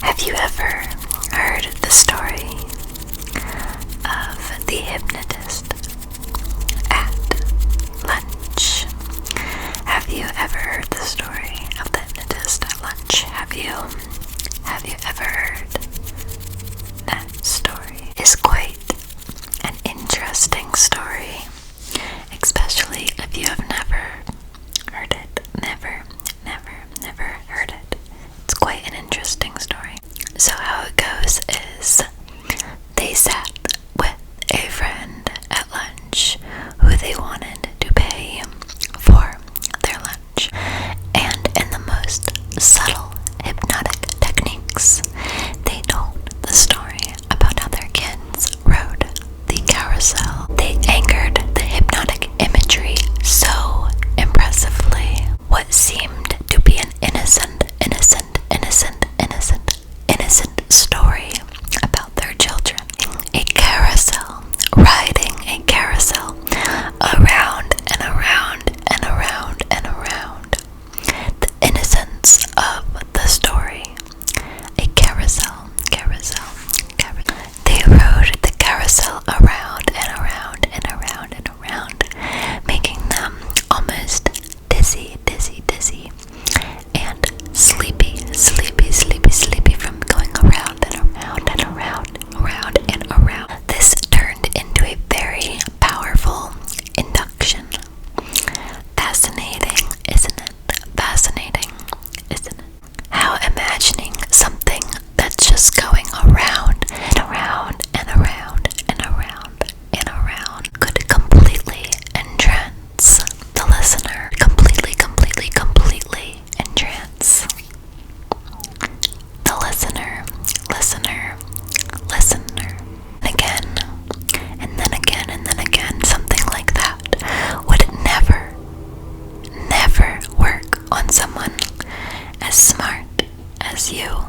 Have you ever heard the story of the hypnotist at lunch? Have you ever heard the story of the hypnotist at lunch? Have you ever heard that story? It's quite an interesting story, especially if you have never heard it. Never heard it. It's quite an interesting story. So how it goes is they sat with a friend at lunch who they wanted to pay for their lunch, and in the most subtle hypnotic techniques, they told the story about how their kids rode the carousel. They anchored the hypnotic imagery so impressively. What seemed to be an innocent story about their children. A carousel, riding a carousel around and around and around and around. The innocence of the story. A carousel. They rode the carousel around and around and around and around, making them almost dizzy, and sleepy from going around and around and around and around. This turned into a very powerful induction. Fascinating, isn't it? How imagining something that's just going around and around and around and around and around could completely entrance the listener. Completely entrance the listener. And again, and then again, and then again, something like that would never work on someone as smart as you.